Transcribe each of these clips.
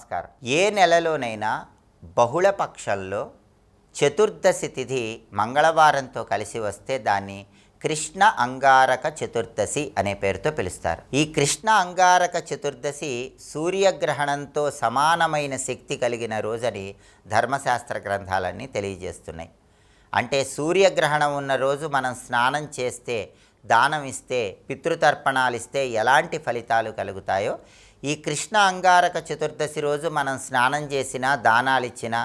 నమస్కారం. ఏ నెలలోనైనా బహుళపక్షంలో చతుర్దశి తిథి మంగళవారంతో కలిసి వస్తే దాన్ని కృష్ణ అంగారక చతుర్దశి అనే పేరుతో పిలుస్తారు. ఈ కృష్ణ అంగారక చతుర్దశి సూర్యగ్రహణంతో సమానమైన శక్తి కలిగిన రోజని ధర్మశాస్త్ర గ్రంథాలన్నీ తెలియజేస్తున్నాయి. అంటే సూర్యగ్రహణం ఉన్న రోజు మనం స్నానం చేస్తే, దానం ఇస్తే, పితృతర్పణాలు ఇస్తే ఎలాంటి ఫలితాలు కలుగుతాయో ఈ కృష్ణ అంగారక చతుర్దశి రోజు మనం స్నానం చేసినా, దానాలు ఇచ్చినా,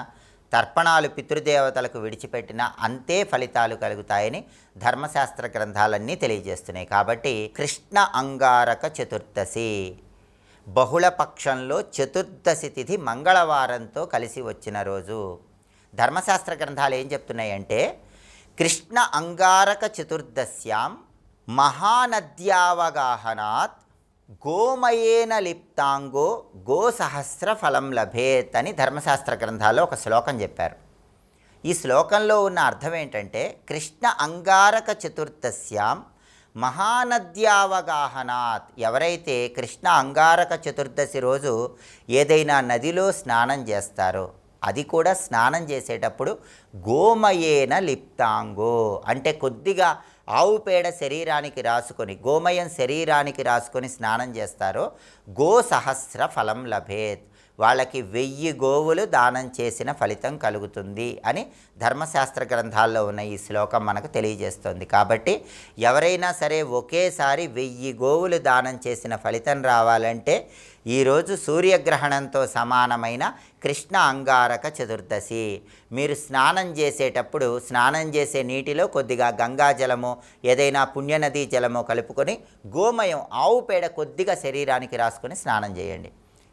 తర్పణాలు పితృదేవతలకు విడిచిపెట్టినా అంతే ఫలితాలు కలుగుతాయని ధర్మశాస్త్ర గ్రంథాలన్నీ తెలియజేస్తున్నాయి. కాబట్టి కృష్ణ అంగారక చతుర్దశి బహుళపక్షంలో చతుర్దశి తిథి మంగళవారంతో కలిసి వచ్చిన రోజు. ధర్మశాస్త్ర గ్రంథాలు ఏం చెప్తున్నాయంటే, కృష్ణ అంగారక చతుర్దశ్యాం మహానద్యావగాహనాత్ గోమయేన లిప్తాంగో గోసహస్ర ఫలం లభేత్ అని ధర్మశాస్త్ర గ్రంథాల్లో ఒక శ్లోకం చెప్పారు. ఈ శ్లోకంలో ఉన్న అర్థం ఏంటంటే, కృష్ణ అంగారక చతుర్దశ్యాం మహానద్యావగాహనాత్, ఎవరైతే కృష్ణ అంగారక చతుర్దశి రోజు ఏదైనా నదిలో స్నానం చేస్తారో, అది కూడా స్నానం చేసేటప్పుడు గోమయేన లిప్తాంగో అంటే కొద్దిగా ఆవు పేడ శరీరానికి రాసుకొని, గోమయం శరీరానికి రాసుకొని స్నానం చేస్తారో గోసహస్ర ఫలం లభేత్, వాళ్ళకి 1000 గోవులు దానం చేసిన ఫలితం కలుగుతుంది అని ధర్మశాస్త్ర గ్రంథాల్లో ఉన్న ఈ శ్లోకం మనకు తెలియజేస్తుంది. కాబట్టి ఎవరైనా సరే ఒకేసారి 1000 గోవులు దానం చేసిన ఫలితం రావాలంటే ఈరోజు సూర్యగ్రహణంతో సమానమైన కృష్ణ అంగారక చతుర్దశి. మీరు స్నానం చేసేటప్పుడు స్నానం చేసే నీటిలో కొద్దిగా గంగాజలమో ఏదైనా పుణ్యనదీ జలమో కలుపుకొని గోమయం ఆవు పేడ కొద్దిగా శరీరానికి రాసుకొని స్నానం చేయండి.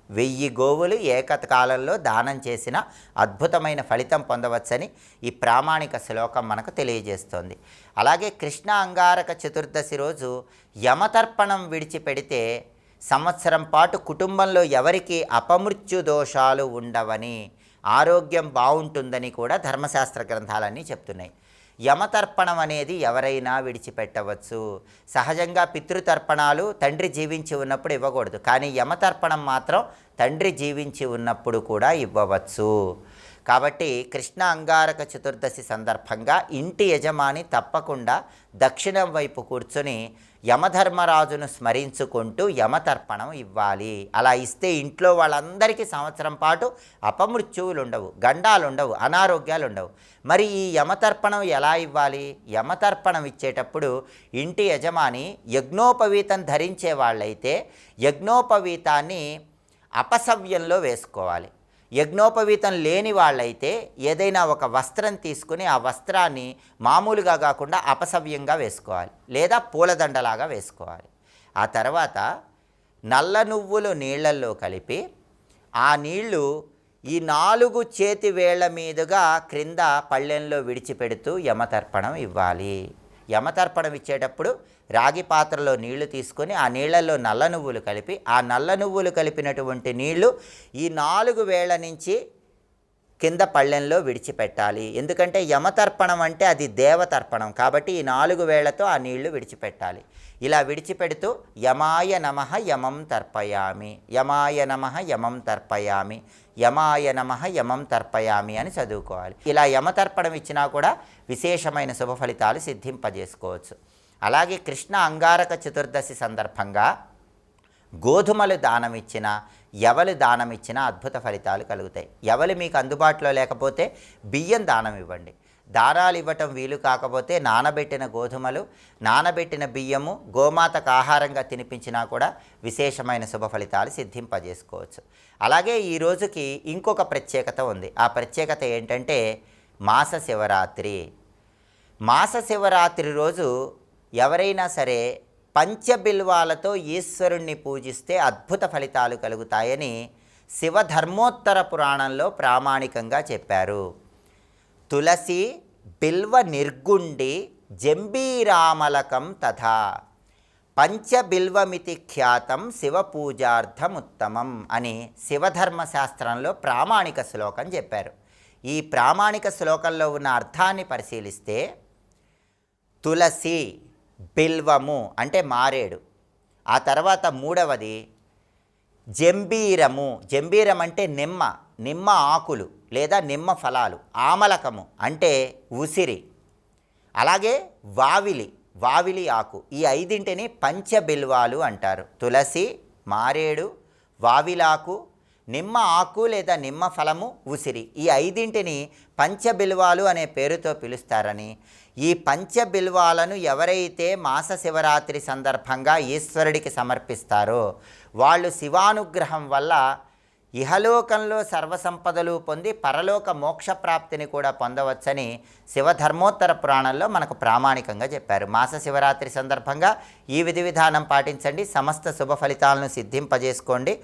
1000 గోవులు ఏకకాలంలో దానం చేసిన అద్భుతమైన ఫలితం పొందవచ్చని ఈ ప్రామాణిక శ్లోకం మనకు తెలియజేస్తోంది. అలాగే కృష్ణ అంగారక చతుర్దశి రోజు యమతర్పణం విడిచిపెడితే సంవత్సరం పాటు కుటుంబంలో ఎవరికి అపమృత్యు దోషాలు ఉండవని, ఆరోగ్యం బాగుంటుందని కూడా ధర్మశాస్త్ర గ్రంథాలన్నీ చెప్తున్నాయి. యమతర్పణం అనేది ఎవరైనా విడిచిపెట్టవచ్చు. సహజంగా పితృతర్పణాలు తండ్రి జీవించి ఉన్నప్పుడు ఇవ్వకూడదు, కానీ యమతర్పణం మాత్రం తండ్రి జీవించి ఉన్నప్పుడు కూడా ఇవ్వవచ్చు. కాబట్టి కృష్ణ అంగారక చతుర్దశి సందర్భంగా ఇంటి యజమాని తప్పకుండా దక్షిణం వైపు కూర్చొని యమధర్మరాజును స్మరించుకుంటూ యమతర్పణం ఇవ్వాలి. అలా ఇస్తే ఇంట్లో వాళ్ళందరికీ సంవత్సరం పాటు అపమృత్యువులు ఉండవు, గండాలు ఉండవు, అనారోగ్యాలు ఉండవు. మరి ఈ యమతర్పణం ఎలా ఇవ్వాలి? యమతర్పణం ఇచ్చేటప్పుడు ఇంటి యజమాని యజ్ఞోపవీతం ధరించే వాళ్ళైతే యజ్ఞోపవీతాన్ని అపసవ్యంలో వేసుకోవాలి. యజ్ఞోపవీతం లేని వాళ్ళైతే ఏదైనా ఒక వస్త్రం తీసుకుని ఆ వస్త్రాన్ని మామూలుగా కాకుండా అపసవ్యంగా వేసుకోవాలి, లేదా పూలదండలాగా వేసుకోవాలి. ఆ తర్వాత నల్ల నువ్వులు నీళ్లల్లో కలిపి ఆ నీళ్లు ఈ 4 చేతి వేళ్ల మీదుగా క్రింద పళ్ళెంలో విడిచిపెడుతూ యమతర్పణం ఇవ్వాలి. యమతర్పణం ఇచ్చేటప్పుడు రాగి పాత్రలో నీళ్లు తీసుకొని ఆ నీళ్లలో నల్ల నువ్వులు కలిపి, ఆ నల్ల నువ్వులు కలిపినటువంటి నీళ్లు ఈ 4 వేళ్ల నుంచి కింద పళ్ళెంలో విడిచిపెట్టాలి. ఎందుకంటే యమతర్పణం అంటే అది దేవతర్పణం కాబట్టి ఈ 4 వేళ్లతో ఆ నీళ్లు విడిచిపెట్టాలి. ఇలా విడిచిపెడుతూ యమాయ నమః యమం తర్పయామి, యమాయ నమః యమం తర్పయామి, యమాయ నమః యమం తర్పయామి అని చదువుకోవాలి. ఇలా యమతర్పణం ఇచ్చినా కూడా విశేషమైన శుభ ఫలితాలు సిద్ధింపజేసుకోవచ్చు. అలాగే కృష్ణ అంగారక చతుర్దశి సందర్భంగా గోధుమలు దానం ఇచ్చినా, ఎవలు దానం ఇచ్చినా అద్భుత ఫలితాలు కలుగుతాయి. ఎవలు మీకు అందుబాటులో లేకపోతే బియ్యం దానం ఇవ్వండి. దానాలు ఇవ్వటం వీలు కాకపోతే నానబెట్టిన గోధుమలు, నానబెట్టిన బియ్యము గోమాతకు ఆహారంగా తినిపించినా కూడా విశేషమైన శుభ ఫలితాలు సిద్ధింపజేసుకోవచ్చు. అలాగే ఈ రోజుకి ఇంకొక ప్రత్యేకత ఉంది. ఆ ప్రత్యేకత ఏంటంటే మాస శివరాత్రి. మాస శివరాత్రి రోజు ఎవరైనా సరే పంచబిల్వాలతో ఈశ్వరుణ్ణి పూజిస్తే అద్భుత ఫలితాలు కలుగుతాయని శివధర్మోత్తర పురాణంలో ప్రామాణికంగా చెప్పారు. తులసి బిల్వ నిర్గుండి జంబీరామలకం తథా పంచబిల్వమితి ఖ్యాతం శివపూజార్థముత్తమం అని శివధర్మశాస్త్రంలో ప్రామాణిక శ్లోకం చెప్పారు. ఈ ప్రామాణిక శ్లోకంలో ఉన్న అర్థాన్ని పరిశీలిస్తే తులసి, బిల్వము అంటే మారేడు, ఆ తర్వాత మూడవది జంబీరము, జంబీరం అంటే నిమ్మ, నిమ్మ ఆకులు లేదా నిమ్మ ఫలాలు. ఆమలకము అంటే ఉసిరి. అలాగే వావిలి, వావిలి ఆకు. ఈ ఐదింటిని పంచబిల్వాలు అంటారు. తులసి, మారేడు, వావిలాకు, నిమ్మ ఆకు లేదా నిమ్మ ఫలము, ఉసిరి. ఈ ఐదింటిని పంచబిల్వాలు అనే పేరుతో పిలుస్తారని, ఈ పంచబిల్వాలను ఎవరైతే మాస శివరాత్రి సందర్భంగా ఈశ్వరుడికి సమర్పిస్తారో వాళ్ళు శివానుగ్రహం వల్ల ఇహలోకంలో సర్వసంపదలు పొంది పరలోక మోక్షప్రాప్తిని కూడా పొందవచ్చని శివధర్మోత్తర పురాణంలో మనకు ప్రామాణికంగా చెప్పారు. మాస శివరాత్రి సందర్భంగా ఈ విధి విధానం పాటించండి, సమస్త శుభ ఫలితాలను సిద్ధింపజేసుకోండి.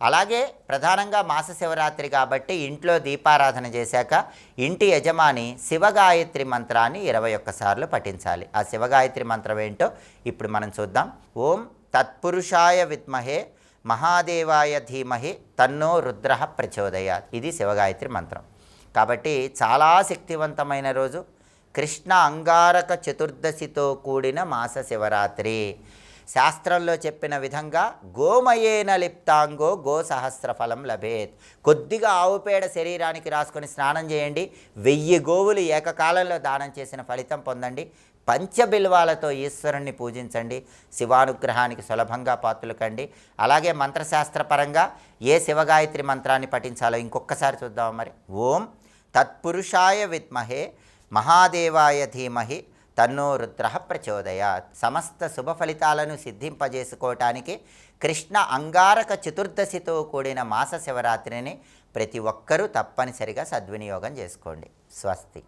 అలాగే ప్రధానంగా మాస శివరాత్రి కాబట్టి ఇంట్లో దీపారాధన చేశాక ఇంటి యజమాని శివగాయత్రి మంత్రాన్ని 21 సార్లు పఠించాలి. ఆ శివగాయత్రి మంత్రం ఏంటో ఇప్పుడు మనం చూద్దాం. ఓం తత్పురుషాయ విద్మహే మహాదేవాయ ధీమహి తన్నో రుద్ర ప్రచోదయాత్. ఇది శివగాయత్రి మంత్రం. కాబట్టి చాలా శక్తివంతమైన రోజు. కృష్ణ అంగారక చతుర్దశితో కూడిన మాస శివరాత్రి. శాస్త్రంలో చెప్పిన విధంగా గోమయేన లిప్తాంగో గో సహస్రఫలం లభేత్. కొద్దిగా ఆవు పేడ శరీరానికి రాసుకొని స్నానం చేయండి, 1000 గోవులు ఏకకాలంలో దానం చేసిన ఫలితం పొందండి. పంచబిల్వాలతో ఈశ్వరుణ్ణి పూజించండి, శివానుగ్రహానికి సులభంగా పాత్రలు కండి. అలాగే మంత్రశాస్త్రపరంగా ఏ శివగాయత్రి మంత్రాన్ని పఠించాలో ఇంకొకసారి చూద్దాం మరి. ఓం తత్పురుషాయ విద్మహే మహాదేవాయ ధీమహి తన్నో రుద్ర ప్రచోదయాత్. సమస్త శుభ ఫలితాలను సిద్ధింపజేసుకోవటానికి కృష్ణ అంగారక చతుర్దశితో కూడిన మాస శివరాత్రిని ప్రతి ఒక్కరూ తప్పనిసరిగా సద్వినియోగం చేసుకోండి. స్వస్తి.